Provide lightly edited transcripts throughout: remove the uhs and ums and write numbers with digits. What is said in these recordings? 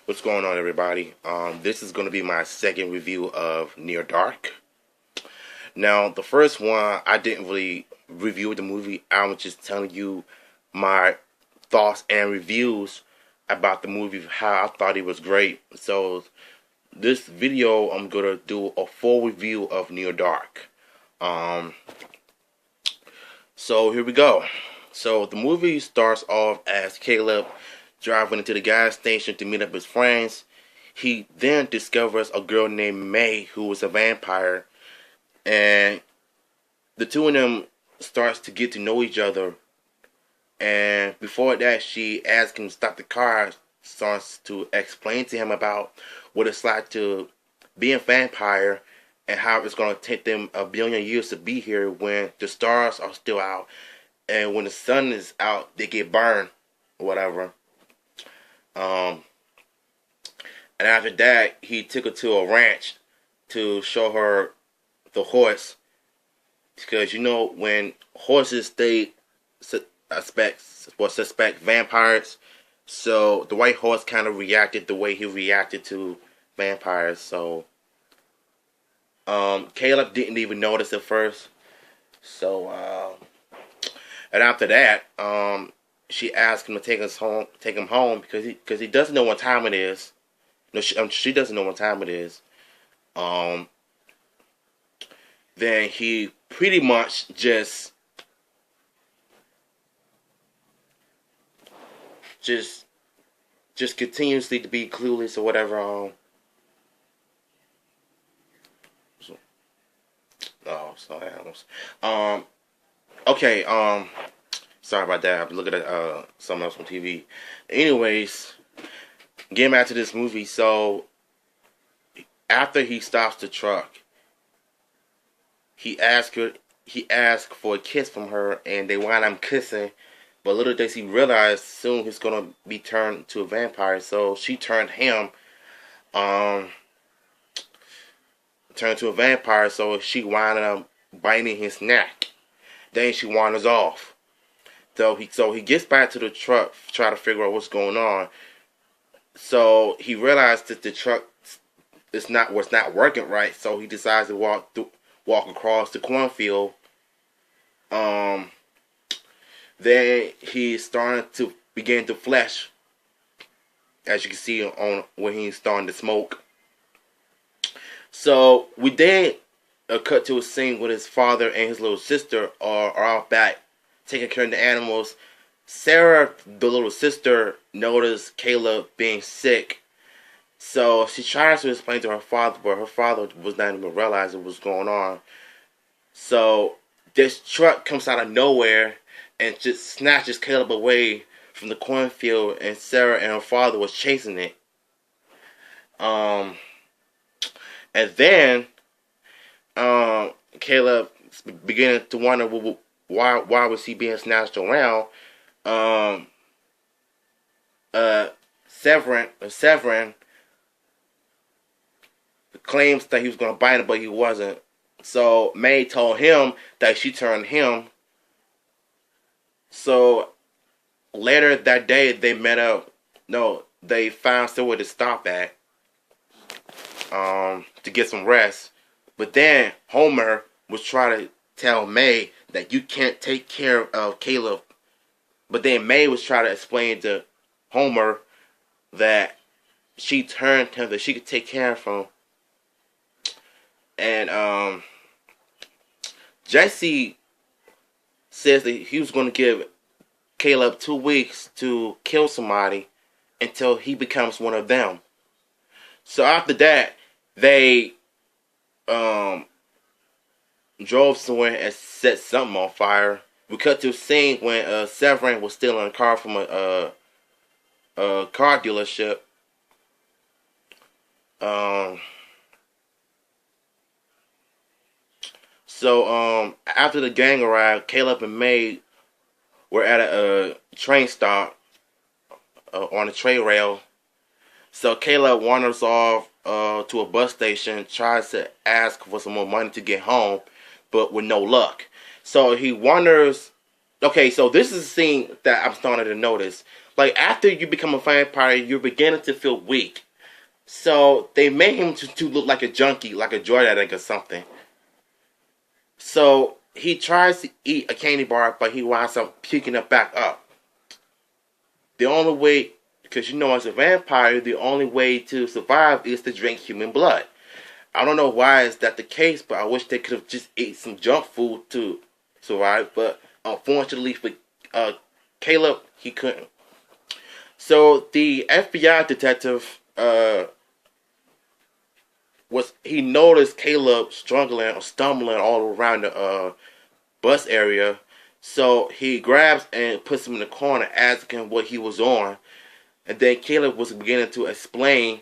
What's going on, everybody? This is going to be my second review of Near Dark. Now, the first one, I didn't really review the movie. I was just telling you my thoughts and reviews about the movie, how I thought it was great. So, this video, I'm going to do a full review of Near Dark. So, here we go. So, the movie starts off as Caleb driving into the gas station to meet up with his friends. He then discovers a girl named May who was a vampire, and the two of them starts to get to know each other. And before that, she asks him to stop the car, starts to explain to him about what it's like to be a vampire and how it's going to take them a billion years to be here when the stars are still out, and when the sun is out, they get burned or whatever. And after that, he took her to a ranch to show her the horse. Because, when horses, they suspect vampires. So, the white horse kind of reacted the way he reacted to vampires. So, Caleb didn't even notice at first. So, and after that, she asked him to take him home because he doesn't know what time it is. No, she doesn't know what time it is. Then he pretty much just continuously to be clueless or whatever. Sorry, animals. Okay. Sorry about that. I'm looking at something else on TV. Anyways, getting back to this movie. So, after he stops the truck, he asks for a kiss from her, and they wind up kissing. But little does he realize soon he's gonna be turned to a vampire. So she turned him, to a vampire. So she wound up biting his neck. Then she wanders off. So he gets back to the truck, try to figure out what's going on. So he realized that the truck was not working right. So he decides to walk across the cornfield. Then he's starting to begin to flesh, as you can see on when he's starting to smoke. So we then cut to a scene with his father and his little sister are out back taking care of the animals. Sarah, the little sister, noticed Caleb being sick. So she tries to explain to her father, but her father was not even realizing what's going on. So this truck comes out of nowhere and just snatches Caleb away from the cornfield, and Sarah and her father was chasing it. And then Caleb beginning to wonder why was he being snatched around. Severin claims that he was going to bite him, but he wasn't. So May told him that she turned him. So later that day, they met up. No, they found somewhere to stop at to get some rest. But then Homer was trying to tell May that you can't take care of Caleb. But then May was trying to explain to Homer that she turned him, that she could take care of him. And Jesse says that he was going to give Caleb 2 weeks to kill somebody until he becomes one of them. So after that, they drove somewhere and set something on fire. We cut to a scene when Severin was stealing a car from a car dealership. So after the gang arrived, Caleb and May were at a train stop on a train rail. So Caleb wanders off to a bus station, tries to ask for some more money to get home, but with no luck. So he wonders. Okay, so this is a scene that I'm starting to notice. like after you become a vampire, you're beginning to feel weak. So they made him to look like a junkie, like a drug addict or something. So he tries to eat a candy bar, but he winds up puking it back up. The only way, because as a vampire, the only way to survive is to drink human blood. I don't know why is that the case, but I wish they could have just ate some junk food to survive. But unfortunately for Caleb, he couldn't. So the FBI detective he noticed Caleb struggling or stumbling all around the bus area. So he grabs and puts him in the corner, asking him what he was on. And then Caleb was beginning to explain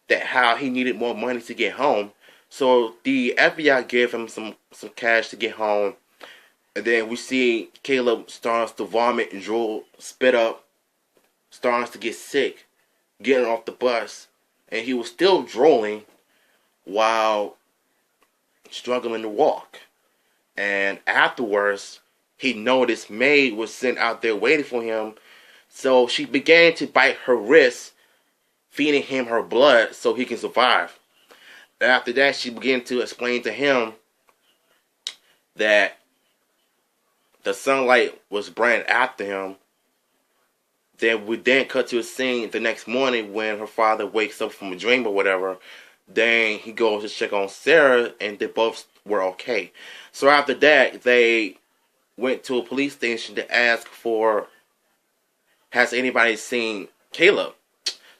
that how he needed more money to get home. So the FBI gave him some cash to get home. And then we see Caleb starts to vomit and drool, spit up, starts to get sick, getting off the bus. And he was still drooling while struggling to walk. And afterwards, he noticed May was sitting out there waiting for him. So she began to bite her wrist, feeding him her blood so he can survive. After that, she began to explain to him that the sunlight was brand after him. Then we cut to a scene the next morning when her father wakes up from a dream or whatever. Then he goes to check on Sarah, and they both were okay. So after that, they went to a police station to ask for, has anybody seen Caleb?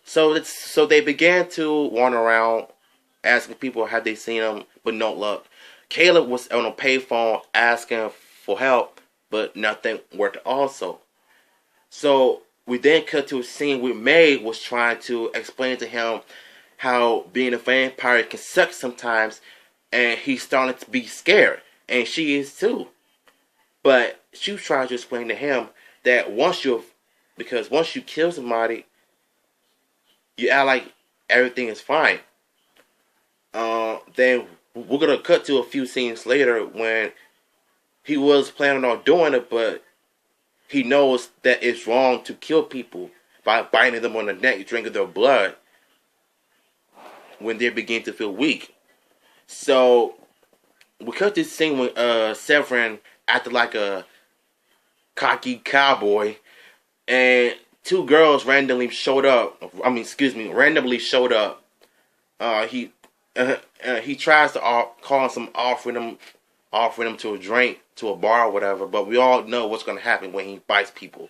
So they began to wander around, asking people had they seen him, but no luck. Caleb was on a payphone asking for help, but nothing worked also. So we then cut to a scene where May was trying to explain to him how being a vampire can suck sometimes, and he's starting to be scared, and she is too. But she was trying to explain to him that once you kill somebody, you act like everything is fine. Then we're gonna cut to a few scenes later when he was planning on doing it, but he knows that it's wrong to kill people by biting them on the neck, drinking their blood when they begin to feel weak. So we cut this scene when Severin acted like a cocky cowboy, and two girls randomly showed up. Randomly showed up. He tries to call some offering them to a drink, to a bar or whatever, but we all know what's going to happen when he bites people.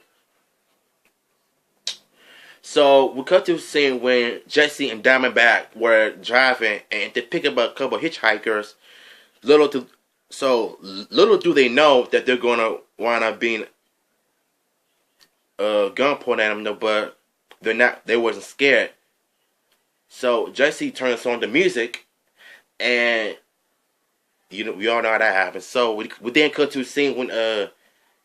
So we cut to a scene when Jesse and Diamondback were driving and they pick up a couple of hitchhikers. Little do they know that they're going to wind up being gun pointed at them, but they wasn't scared. So Jesse turns on the music, and we all know how that happens. So we then cut to a scene when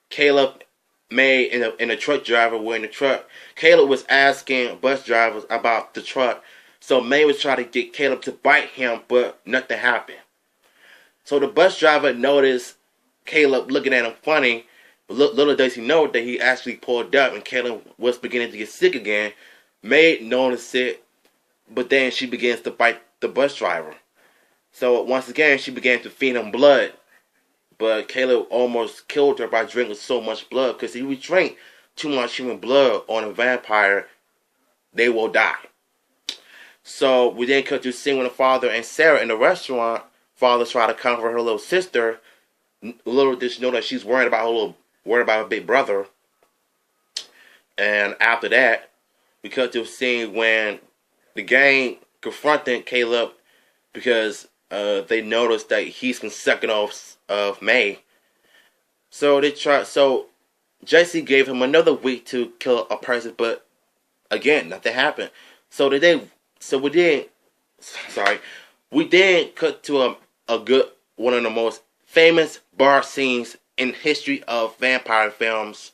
Caleb, May, and the truck driver were in the truck. Caleb was asking bus drivers about the truck. So May was trying to get Caleb to bite him, but nothing happened. So the bus driver noticed Caleb looking at him funny. But little does he know that he actually pulled up and Caleb was beginning to get sick again. May noticed it, but then she begins to bite the bus driver. So once again, she began to feed him blood. But Caleb almost killed her by drinking so much blood, because if you drink too much human blood on a vampire, they will die. So we then cut to scene with the father and Sarah in the restaurant. Father tried to comfort her little sister. Little did she know that she's worried about her big brother. And after that, we cut to a scene when the gang confronted Caleb because they noticed that he's been sucking off of May. So Jesse gave him another week to kill a person, but again, nothing happened. We then cut to a good, one of the most famous bar scenes in history of vampire films.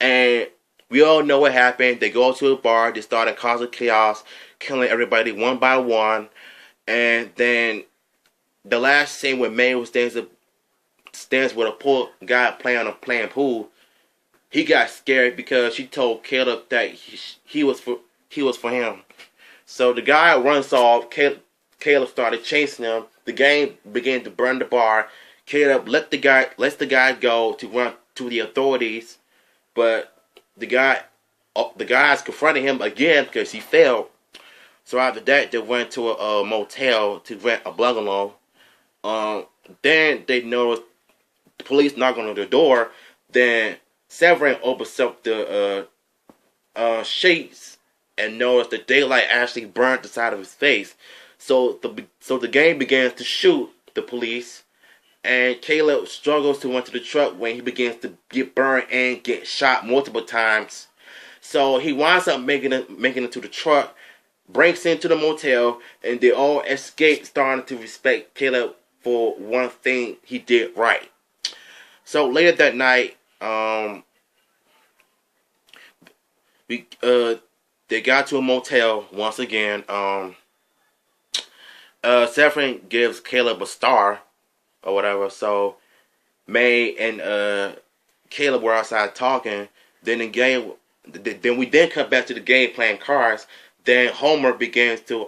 And we all know what happened. They go to a bar, they start causing chaos, killing everybody one by one. And then the last scene where May stands with a poor guy playing pool. he got scared because she told Caleb that he was for him. So the guy runs off. Caleb started chasing him. The gang began to burn the bar. Caleb lets the guy go to run to the authorities, but the guys confronted him again because he failed. So after that, they went to a motel to rent a bungalow. Then they noticed the police knocking on their door. Then Severin opens up the sheets and noticed the daylight actually burned the side of his face. So the gang begins to shoot the police, and Caleb struggles to enter the truck when he begins to get burned and get shot multiple times. So he winds up making it to the truck, breaks into the motel, and they all escape, starting to respect Caleb for one thing he did right. So later that night, they got to a motel once again. Severin gives Caleb a star or whatever. So May and Caleb were outside talking. Then we cut back to the game playing cards. Then Homer begins to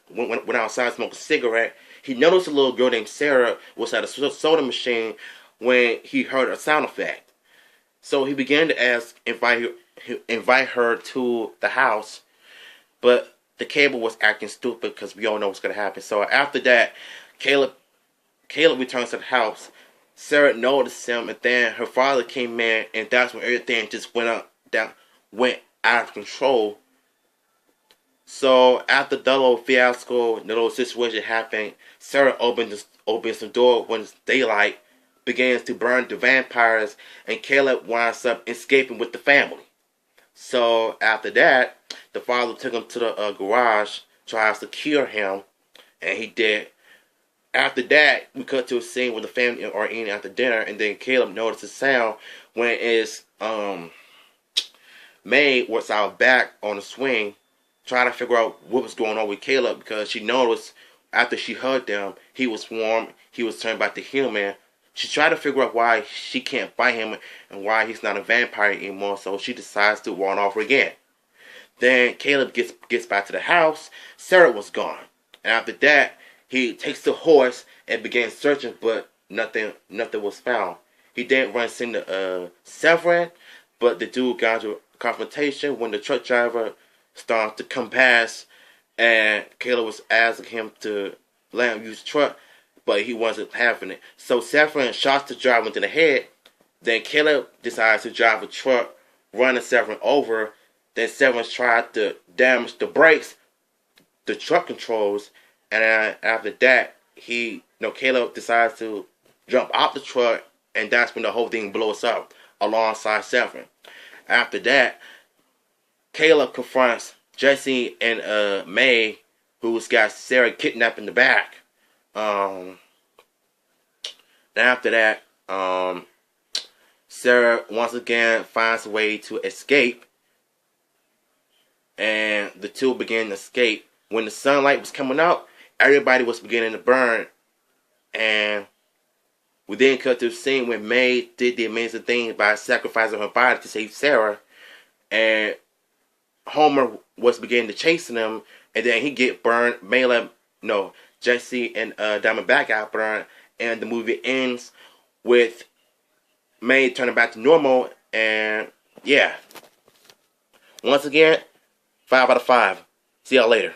went outside smoking a cigarette. He noticed a little girl named Sarah was at a soda machine when he heard a sound effect. So he began to invite her to the house, but the cable was acting stupid because we all know what's going to happen. So after that, Caleb returns to the house. Sarah noticed him, and then her father came in, and that's when everything just went out of control. So after the little fiasco, the little situation happened, Sarah opens the door when it's daylight, begins to burn the vampires, and Caleb winds up escaping with the family. So after that, the father took him to the garage, tries to cure him, and he did. After that, we cut to a scene where the family are eating after dinner, and then Caleb notices sound when his maid was out back on the swing, trying to figure out what was going on with Caleb, because she noticed after she hugged him, he was warm, he was turned back to human. She tried to figure out why she can't fight him and why he's not a vampire anymore, so she decides to run off again. Then Caleb gets back to the house. Sarah was gone. And after that, he takes the horse and begins searching, but nothing was found. He then runs into Severin, but the dude got into a confrontation when the truck driver started to come past, and Caleb was asking him to let him use the truck, but he wasn't having it. So Severin shots the driver into the head. Then Caleb decides to drive a truck, running Severin over. Then Severin tried to damage the brakes, the truck controls, and after that, Caleb decides to jump out the truck, and that's when the whole thing blows up alongside Severin. After that, Caleb confronts Jesse and May, who's got Sarah kidnapped in the back. And after that, Sarah once again finds a way to escape, and the two begin to escape. When the sunlight was coming out, everybody was beginning to burn, and we then cut to the scene when May did the amazing thing by sacrificing her body to save Sarah, and Homer was beginning to chasing him, and then he get burned. Jesse and Diamondback got burned, and the movie ends with May turning back to normal, and yeah. Once again, 5 out of 5. See y'all later.